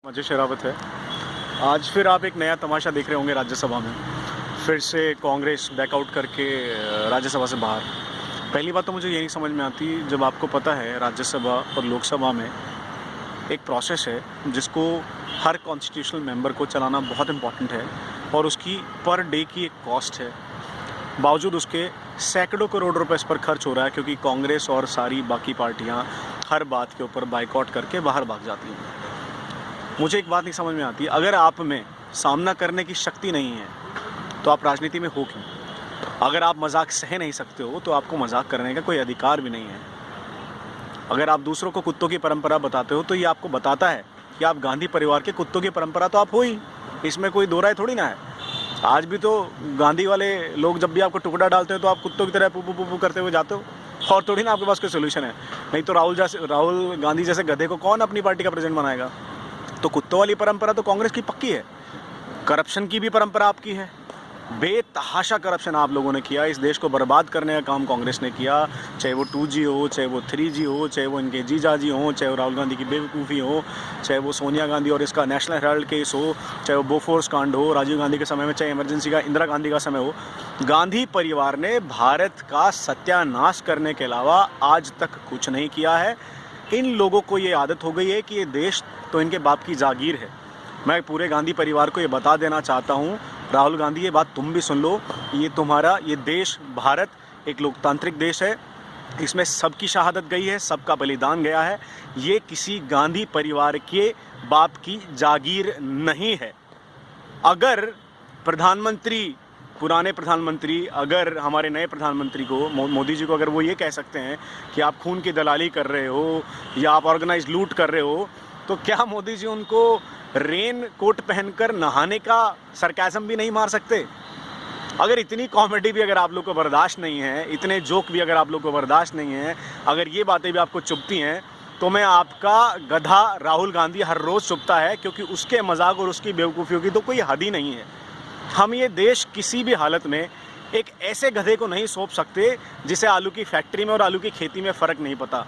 अजय शेरावत है। आज फिर आप एक नया तमाशा देख रहे होंगे राज्यसभा में। फिर से कांग्रेस बैकआउट करके राज्यसभा से बाहर। पहली बात तो मुझे ये नहीं समझ में आती, जब आपको पता है राज्यसभा और लोकसभा में एक प्रोसेस है जिसको हर कॉन्स्टिट्यूशनल मेंबर को चलाना बहुत इम्पॉर्टेंट है और उसकी पर डे की एक कॉस्ट है, बावजूद उसके सैकड़ों करोड़ रुपए इस पर खर्च हो रहा है क्योंकि कांग्रेस और सारी बाकी पार्टियां हर बात के ऊपर बाइकआउट करके बाहर भाग जाती हैं। मुझे एक बात नहीं समझ में आती, अगर आप में सामना करने की शक्ति नहीं है तो आप राजनीति में हो क्यों? अगर आप मजाक सह नहीं सकते हो तो आपको मजाक करने का कोई अधिकार भी नहीं है। अगर आप दूसरों को कुत्तों की परंपरा बताते हो तो ये आपको बताता है कि आप गांधी परिवार के कुत्तों की परंपरा तो आप हो ही, इसमें कोई दो राय थोड़ी ना है। आज भी तो गांधी वाले लोग जब भी आपको टुकड़ा डालते हैं तो आप कुत्तों की तरह पू पू पू पू करते हुए जाते हो, और थोड़ी ना आपके पास कोई सोल्यूशन है। नहीं तो राहुल गांधी जैसे गधे को कौन अपनी पार्टी का प्रेसिडेंट बनाएगा? तो कुत्तों वाली परंपरा तो कांग्रेस की पक्की है। करप्शन की भी परंपरा आपकी है। बेतहाशा करप्शन आप लोगों ने किया, इस देश को बर्बाद करने का काम कांग्रेस ने किया, चाहे वो 2G हो, चाहे वो 3G हो, चाहे वो इनके जीजाजी हो, चाहे वो राहुल गांधी की बेवकूफ़ी हो, चाहे वो सोनिया गांधी और इसका नेशनल हेराल्ड केस हो, चाहे वो बोफोर्स कांड हो राजीव गांधी के समय में, चाहे इमरजेंसी का इंदिरा गांधी का समय हो। गांधी परिवार ने भारत का सत्यानाश करने के अलावा आज तक कुछ नहीं किया है। इन लोगों को ये आदत हो गई है कि ये देश तो इनके बाप की जागीर है। मैं पूरे गांधी परिवार को ये बता देना चाहता हूँ, राहुल गांधी ये बात तुम भी सुन लो, ये देश भारत एक लोकतांत्रिक देश है, इसमें सबकी शहादत गई है, सबका बलिदान गया है। ये किसी गांधी परिवार के बाप की जागीर नहीं है। अगर प्रधानमंत्री, पुराने प्रधानमंत्री, अगर हमारे नए प्रधानमंत्री को, मोदी जी को, अगर वो ये कह सकते हैं कि आप खून की दलाली कर रहे हो या आप ऑर्गेनाइज लूट कर रहे हो, तो क्या मोदी जी उनको रेन कोट पहनकर नहाने का सरकाज़म भी नहीं मार सकते? अगर इतनी कॉमेडी भी अगर आप लोग को बर्दाश्त नहीं है, इतने जोक भी अगर आप लोग को बर्दाश्त नहीं है, अगर ये बातें भी आपको चुभती हैं, तो मैं आपका गधा राहुल गांधी हर रोज़ चुभता है, क्योंकि उसके मजाक और उसकी बेवकूफ़ियों की तो कोई हद ही नहीं है। हम ये देश किसी भी हालत में एक ऐसे गधे को नहीं सौंप सकते जिसे आलू की फैक्ट्री में और आलू की खेती में फ़र्क नहीं पता,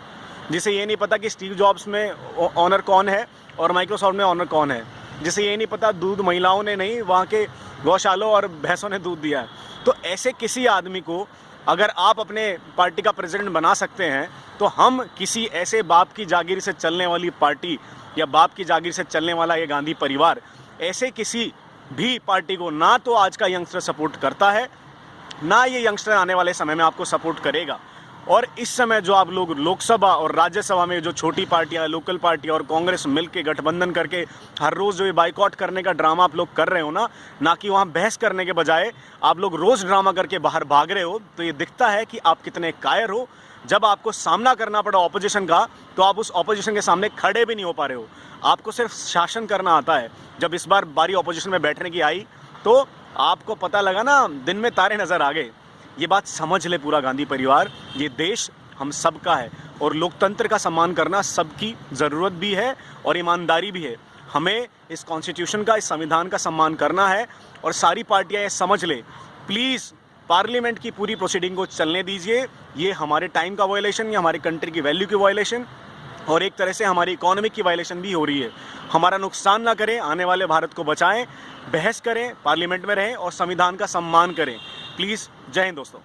जिसे ये नहीं पता कि स्टीव जॉब्स में ऑनर कौन है और माइक्रोसॉफ्ट में ऑनर कौन है, जिसे ये नहीं पता दूध महिलाओं ने नहीं, वहाँ के गौशालों और भैंसों ने दूध दिया है। तो ऐसे किसी आदमी को अगर आप अपने पार्टी का प्रेसिडेंट बना सकते हैं, तो हम किसी ऐसे बाप की जागीर से चलने वाली पार्टी या बाप की जागीर से चलने वाला ये गांधी परिवार, ऐसे किसी भी पार्टी को ना तो आज का यंगस्टर सपोर्ट करता है, ना ये यंगस्टर आने वाले समय में आपको सपोर्ट करेगा। और इस समय जो आप लोग लोकसभा और राज्यसभा में जो छोटी पार्टियां, लोकल पार्टियां और कांग्रेस मिलके गठबंधन करके हर रोज़ जो ये बाइकआउट करने का ड्रामा आप लोग कर रहे हो ना कि वहाँ बहस करने के बजाय आप लोग रोज़ ड्रामा करके बाहर भाग रहे हो, तो ये दिखता है कि आप कितने कायर हो। जब आपको सामना करना पड़ा ऑपोजिशन का, तो आप उस ऑपोजिशन के सामने खड़े भी नहीं हो पा रहे हो। आपको सिर्फ शासन करना आता है। जब इस बार बारी ऑपोजिशन में बैठने की आई तो आपको पता लगा ना, दिन में तारे नज़र आ गए। ये बात समझ ले पूरा गांधी परिवार, ये देश हम सबका है और लोकतंत्र का सम्मान करना सबकी ज़रूरत भी है और ईमानदारी भी है। हमें इस कॉन्स्टिट्यूशन का, इस संविधान का सम्मान करना है और सारी पार्टियां ये समझ ले। प्लीज़ पार्लियामेंट की पूरी प्रोसीडिंग को चलने दीजिए। ये हमारे टाइम का वायलेशन, ये हमारी कंट्री की वैल्यू की वायलेशन और एक तरह से हमारी इकोनॉमिक की वायलेशन भी हो रही है। हमारा नुकसान ना करें, आने वाले भारत को बचाएं, बहस करें, पार्लियामेंट में रहें और संविधान का सम्मान करें। प्लीज़। जय हिंद दोस्तों।